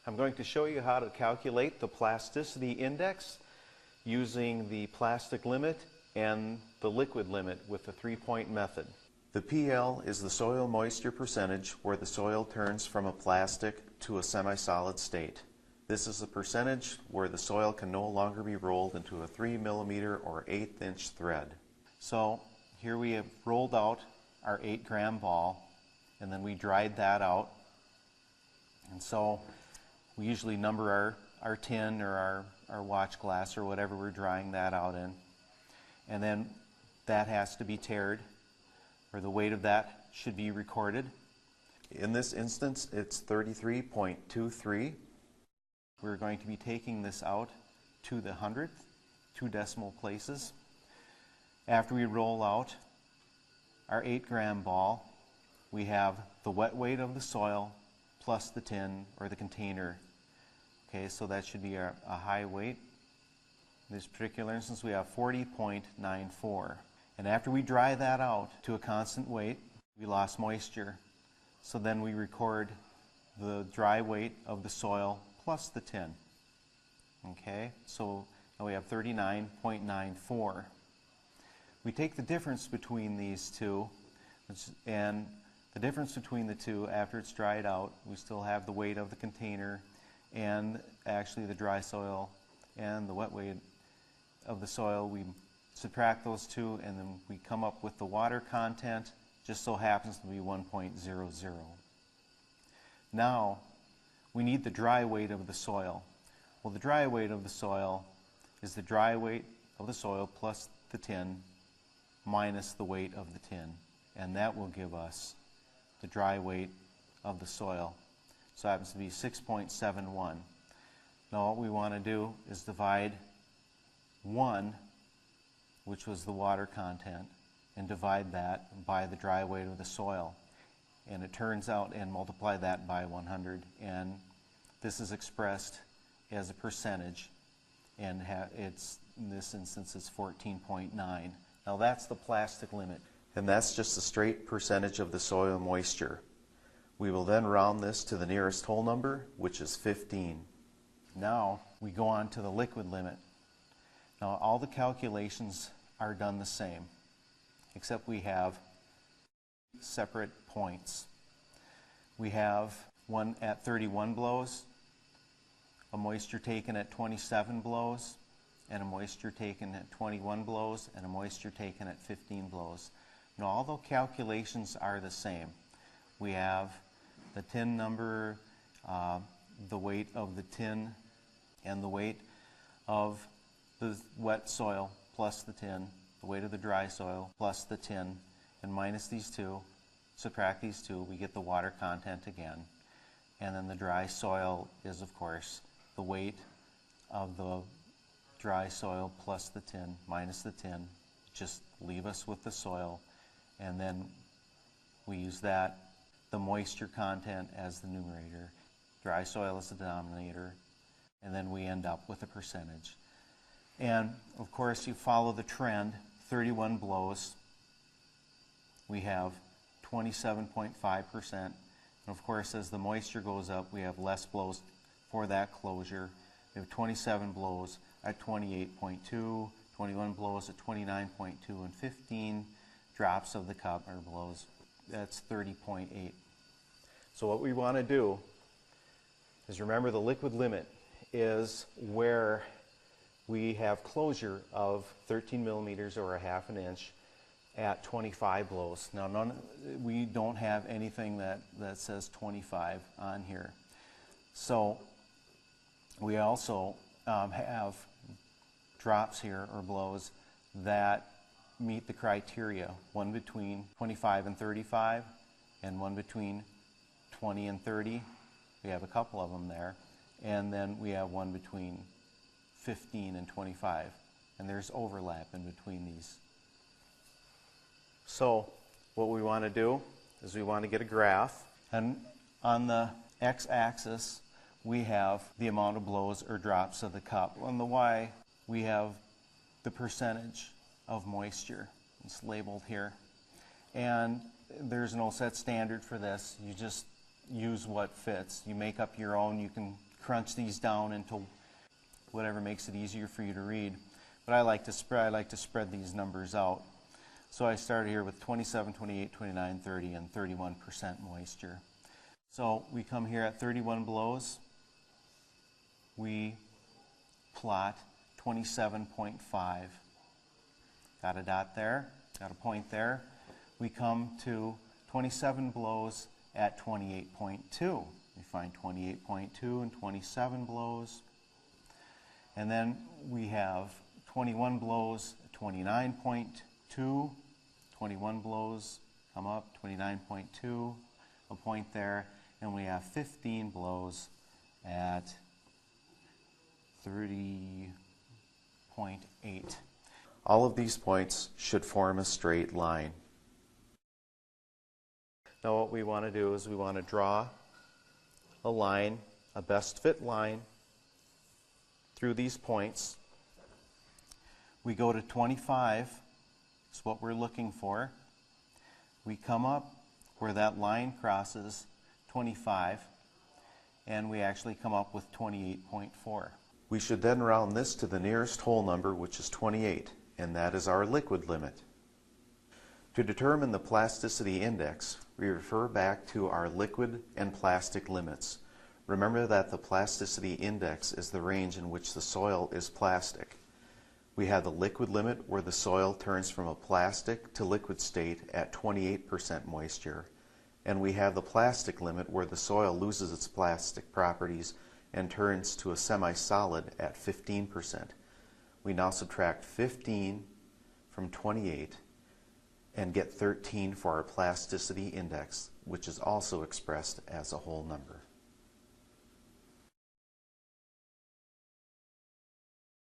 I'm going to show you how to calculate the plasticity index using the plastic limit and the liquid limit with the three-point method. The PL is the soil moisture percentage where the soil turns from a plastic to a semi-solid state. This is the percentage where the soil can no longer be rolled into a 3 millimeter or 1/8 inch thread. So here we have rolled out our 8-gram ball, and then we dried that out. And so we usually number our tin or our watch glass or whatever we're drying that out in. And then that has to be tared, or the weight of that should be recorded. In this instance, it's 33.23. We're going to be taking this out to the 100th, 2 decimal places. After we roll out our 8-gram ball, we have the wet weight of the soil plus the tin or the container. Okay, so that should be a high weight. In this particular instance, we have 40.94. And after we dry that out to a constant weight, we lost moisture. So then we record the dry weight of the soil plus the tin. Okay, so now we have 39.94. We take the difference between these two, and the difference between the two, after it's dried out, we still have the weight of the container and actually the dry soil and the wet weight of the soil. We subtract those two, and then we come up with the water content. Just so happens to be 1.00. Now we need the dry weight of the soil. Well, the dry weight of the soil is the dry weight of the soil plus the tin minus the weight of the tin, and that will give us the dry weight of the soil. So it happens to be 6.71. Now all we want to do is divide 1, which was the water content, and divide that by the dry weight of the soil. And it turns out, and multiply that by 100, and this is expressed as a percentage, and it's, in this instance, it's 14.9. Now that's the plastic limit, and that's just the straight percentage of the soil moisture. We will then round this to the nearest whole number, which is 15. Now we go on to the liquid limit. Now all the calculations are done the same, except we have separate points. We have one at 31 blows, a moisture taken at 27 blows, and a moisture taken at 21 blows, and a moisture taken at 15 blows. Now all the calculations are the same. We have the tin number, the weight of the tin, and the weight of the wet soil plus the tin, the weight of the dry soil plus the tin, and minus these two, subtract these two, we get the water content again. And then the dry soil is, of course, the weight of the dry soil plus the tin minus the tin. Just leave us with the soil, and then we use that, the moisture content, as the numerator, dry soil as the denominator, and then we end up with a percentage. And of course you follow the trend, 31 blows, we have 27.5%, and of course as the moisture goes up we have less blows for that closure. We have 27 blows at 28.2, 21 blows at 29.2, and 15 drops of the cup or blows, that's 30.8. So what we want to do is remember the liquid limit is where we have closure of 13 millimeters or a half an inch at 25 blows. Now we don't have anything that says 25 on here. So we also have drops here or blows that meet the criteria, one between 25 and 35 and one between 20 and 30. We have a couple of them there. And then we have one between 15 and 25. And there's overlap in between these. So what we want to do is we want to get a graph. And on the x-axis, we have the amount of blows or drops of the cup. On the y, we have the percentage of moisture. It's labeled here. And there's no set standard for this. You just use what fits. You make up your own. You can crunch these down into whatever makes it easier for you to read. But I like to spread these numbers out. So I started here with 27, 28, 29, 30, and 31% moisture. So we come here at 31 blows. We plot 27.5. Got a dot there, got a point there. We come to 27 blows at 28.2. We find 28.2 and 27 blows. And then we have 21 blows at 29.2. 21 blows come up, 29.2, a point there. And we have 15 blows at 30.8. All of these points should form a straight line. Now what we want to do is we want to draw a line, a best fit line, through these points. We go to 25, is what we're looking for. We come up where that line crosses 25, and we actually come up with 28.4. We should then round this to the nearest whole number, which is 28, and that is our liquid limit. To determine the plasticity index, we refer back to our liquid and plastic limits. Remember that the plasticity index is the range in which the soil is plastic. We have the liquid limit where the soil turns from a plastic to liquid state at 28% moisture, and we have the plastic limit where the soil loses its plastic properties and turns to a semi-solid at 15%. We now subtract 15 from 28 and get 13 for our plasticity index, which is also expressed as a whole number.